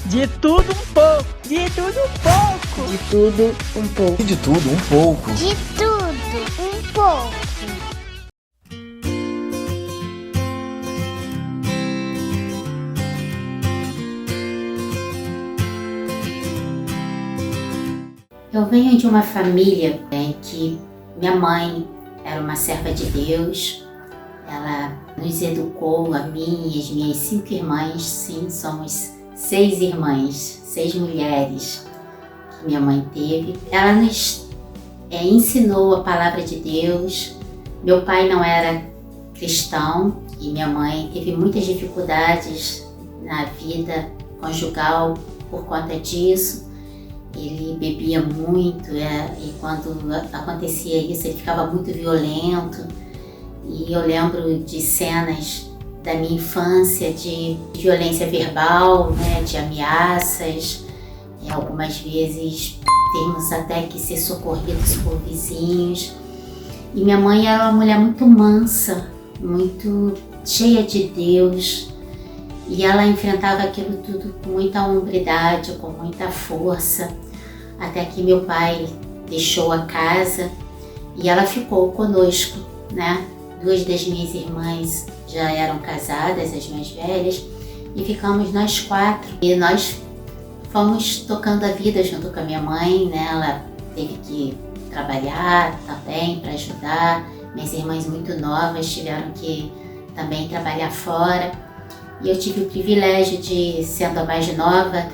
De tudo um pouco, de tudo um pouco. De tudo um pouco. De tudo um pouco. De tudo um pouco. Eu venho de uma família em que minha mãe era uma serva de Deus. Ela nos educou, a mim e as minhas 5 irmãs. Sim, somos 6 irmãs, 6 mulheres que minha mãe teve. Ela nos ensinou a palavra de Deus. Meu pai não era cristão e minha mãe teve muitas dificuldades na vida conjugal por conta disso. Ele bebia muito e quando acontecia isso ele ficava muito violento. E eu lembro de cenas da minha infância de violência verbal, né, de ameaças. E algumas vezes temos até que ser socorridos por vizinhos. E minha mãe era uma mulher muito mansa, muito cheia de Deus. E ela enfrentava aquilo tudo com muita hombridade, com muita força, até que meu pai deixou a casa e ela ficou conosco, né? 2 das minhas irmãs já eram casadas, as mais velhas, e ficamos nós 4. E nós fomos tocando a vida junto com a minha mãe, né? Ela teve que trabalhar também para ajudar. Minhas irmãs muito novas tiveram que também trabalhar fora. E eu tive o privilégio de, sendo a mais nova,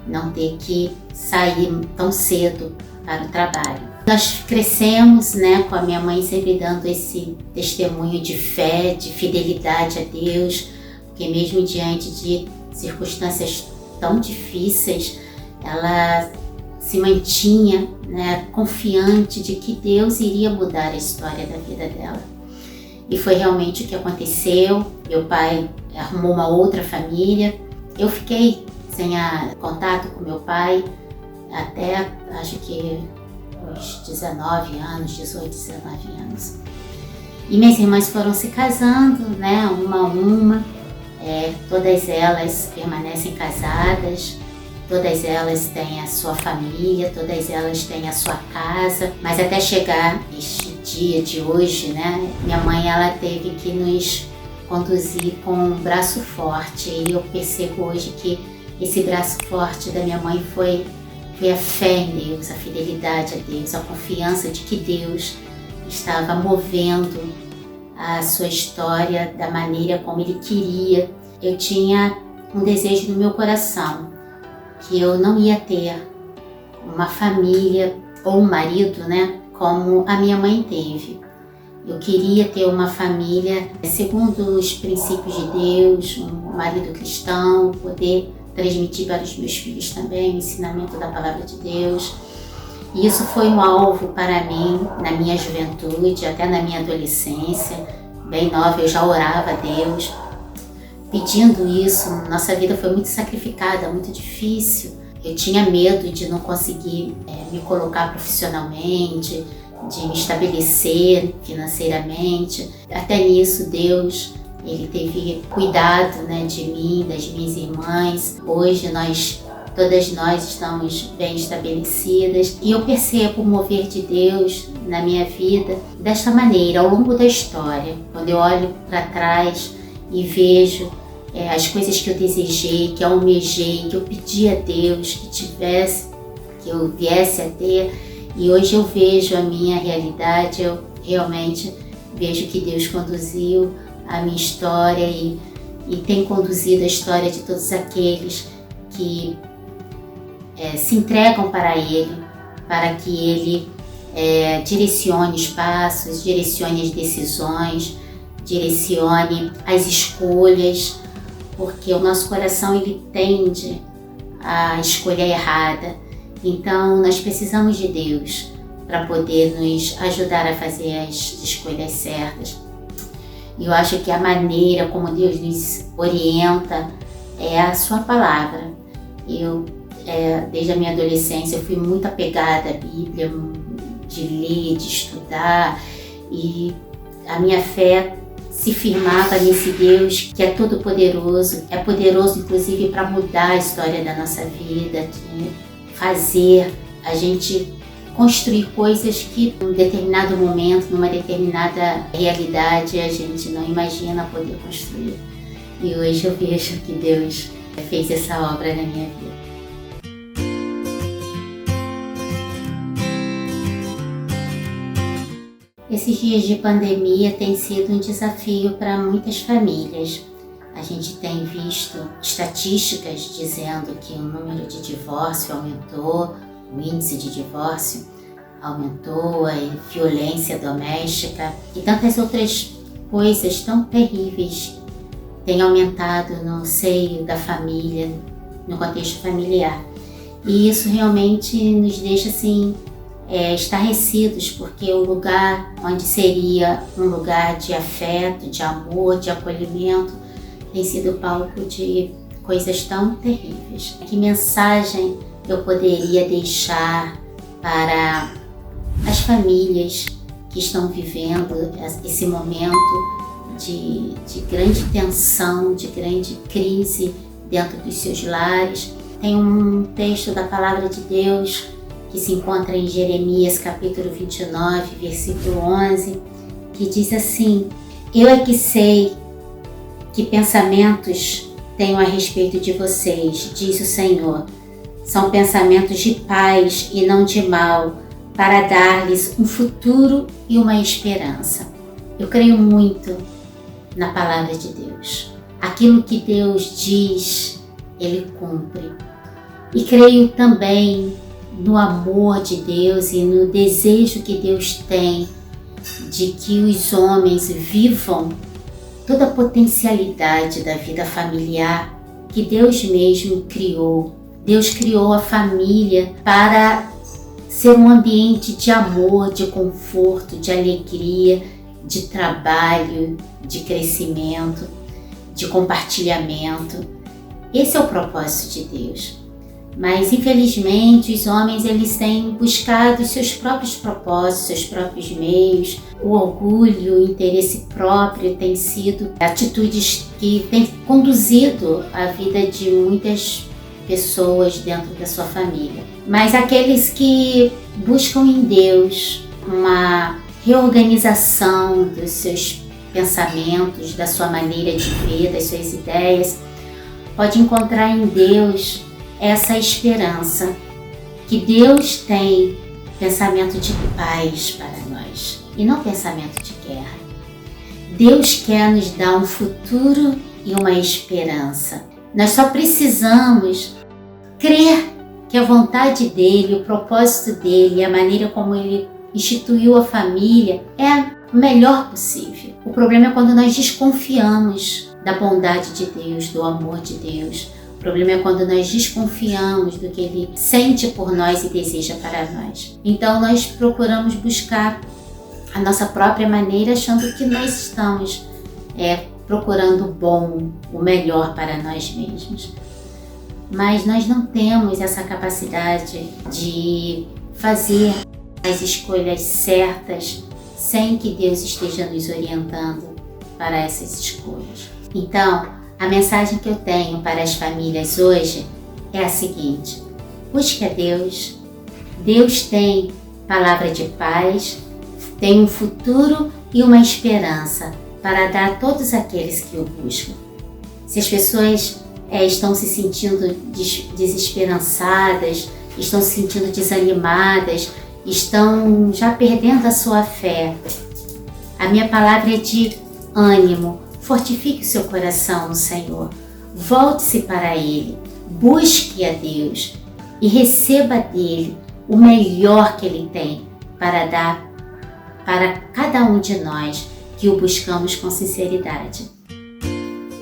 não ter que sair tão cedo para o trabalho. Nós crescemos, né, com a minha mãe sempre dando esse testemunho de fé, de fidelidade a Deus, porque mesmo diante de circunstâncias tão difíceis, ela se mantinha, né, confiante de que Deus iria mudar a história da vida dela. E foi realmente o que aconteceu. Meu pai arrumou uma outra família. Eu fiquei sem contato com meu pai até, acho que uns 19 anos, 18, 19 anos. E minhas irmãs foram se casando, né, uma a uma. Todas elas permanecem casadas, todas elas têm a sua família, todas elas têm a sua casa. Mas até chegar este dia de hoje, né, minha mãe ela teve que nos conduzir com um braço forte. E eu percebo hoje que esse braço forte da minha mãe foi a fé em Deus, a fidelidade a Deus, a confiança de que Deus estava movendo a sua história da maneira como Ele queria. Eu tinha um desejo no meu coração, que eu não ia ter uma família ou um marido, né, como a minha mãe teve. Eu queria ter uma família segundo os princípios de Deus, um marido cristão, poder transmitir para os meus filhos também o ensinamento da palavra de Deus. E isso foi um alvo para mim na minha juventude, até na minha adolescência. Bem nova eu já orava a Deus, pedindo isso. Nossa vida foi muito sacrificada, muito difícil. Eu tinha medo de não conseguir me colocar profissionalmente, de me estabelecer financeiramente. Até nisso Deus, Ele teve cuidado, né, de mim, das minhas irmãs. Hoje todas nós estamos bem estabelecidas e eu percebo o mover de Deus na minha vida desta maneira, ao longo da história. Quando eu olho para trás e vejo as coisas que eu desejei, que eu almejei, que eu pedi a Deus que eu viesse a ter, e hoje eu vejo a minha realidade, eu realmente vejo que Deus conduziu a minha história e tem conduzido a história de todos aqueles que se entregam para Ele, para que Ele direcione os passos, direcione as decisões, direcione as escolhas, porque o nosso coração ele tende a escolha errada. Então nós precisamos de Deus para poder nos ajudar a fazer as escolhas certas. E eu acho que a maneira como Deus nos orienta é a sua palavra. Eu, desde a minha adolescência, eu fui muito apegada à Bíblia, de ler, de estudar, e a minha fé se firmava nesse Deus que é todo poderoso, é poderoso inclusive para mudar a história da nossa vida, de fazer a gente construir coisas que em um determinado momento, numa determinada realidade, a gente não imagina poder construir. E hoje eu vejo que Deus fez essa obra na minha vida. Esses dias de pandemia têm sido um desafio para muitas famílias. A gente tem visto estatísticas dizendo que o número de divórcio aumentou, o índice de divórcio aumentou, a violência doméstica e tantas outras coisas tão terríveis têm aumentado no seio da família, no contexto familiar. E isso realmente nos deixa assim, estarrecidos, porque o lugar onde seria um lugar de afeto, de amor, de acolhimento, tem sido palco de coisas tão terríveis. Que mensagem eu poderia deixar para as famílias que estão vivendo esse momento de grande tensão, de grande crise dentro dos seus lares? Tem um texto da Palavra de Deus que se encontra em Jeremias capítulo 29, versículo 11, que diz assim: eu é que sei que pensamentos tenho a respeito de vocês, diz o Senhor. São pensamentos de paz e não de mal, para dar-lhes um futuro e uma esperança. Eu creio muito na Palavra de Deus. Aquilo que Deus diz, Ele cumpre. E creio também no amor de Deus e no desejo que Deus tem de que os homens vivam toda a potencialidade da vida familiar que Deus mesmo criou. Deus criou a família para ser um ambiente de amor, de conforto, de alegria, de trabalho, de crescimento, de compartilhamento. Esse é o propósito de Deus. Mas, infelizmente, os homens eles têm buscado seus próprios propósitos, seus próprios meios. O orgulho, o interesse próprio tem sido atitudes que têm conduzido a vida de muitas pessoas dentro da sua família. Mas aqueles que buscam em Deus uma reorganização dos seus pensamentos, da sua maneira de ver, das suas ideias, pode encontrar em Deus essa esperança, que Deus tem pensamento de paz para nós e não pensamento de guerra. Deus quer nos dar um futuro e uma esperança. Nós só precisamos crer que a vontade dele, o propósito dele, a maneira como ele instituiu a família é o melhor possível. O problema é quando nós desconfiamos da bondade de Deus, do amor de Deus. O problema é quando nós desconfiamos do que Ele sente por nós e deseja para nós. Então nós procuramos buscar a nossa própria maneira, achando que nós estamos procurando o bom, o melhor para nós mesmos. Mas nós não temos essa capacidade de fazer as escolhas certas sem que Deus esteja nos orientando para essas escolhas. Então, a mensagem que eu tenho para as famílias hoje é a seguinte: busque a Deus. Deus tem palavra de paz, tem um futuro e uma esperança para dar a todos aqueles que o buscam. Se as pessoas estão se sentindo desesperançadas, estão se sentindo desanimadas, estão já perdendo a sua fé, a minha palavra é de ânimo. Fortifique o seu coração no Senhor, volte-se para Ele, busque a Deus e receba dEle o melhor que Ele tem para dar para cada um de nós que o buscamos com sinceridade.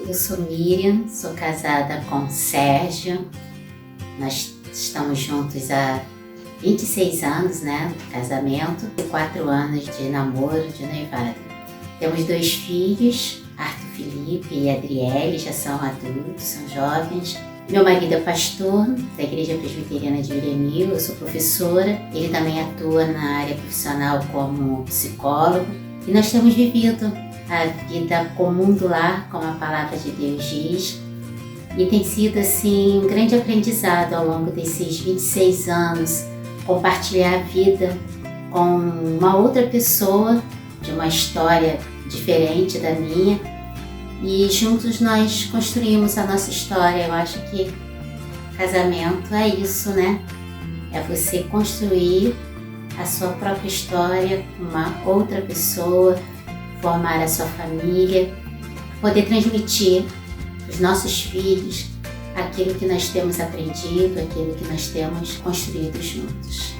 Eu sou Miriam, sou casada com Sérgio, nós estamos juntos há 26 anos, de casamento e 4 anos de namoro, de noivado. Temos 2 filhos, Arthur Felipe e Adriele, já são adultos, são jovens. Meu marido é pastor da Igreja Presbiteriana de Viremil, eu sou professora. Ele também atua na área profissional como psicólogo. E nós temos vivido a vida comum do lar, como a palavra de Deus diz. E tem sido assim um grande aprendizado ao longo desses 26 anos, compartilhar a vida com uma outra pessoa de uma história diferente da minha, e juntos nós construímos a nossa história. Eu acho que casamento é isso, né? É você construir a sua própria história com uma outra pessoa, formar a sua família, poder transmitir para os nossos filhos aquilo que nós temos aprendido, aquilo que nós temos construído juntos.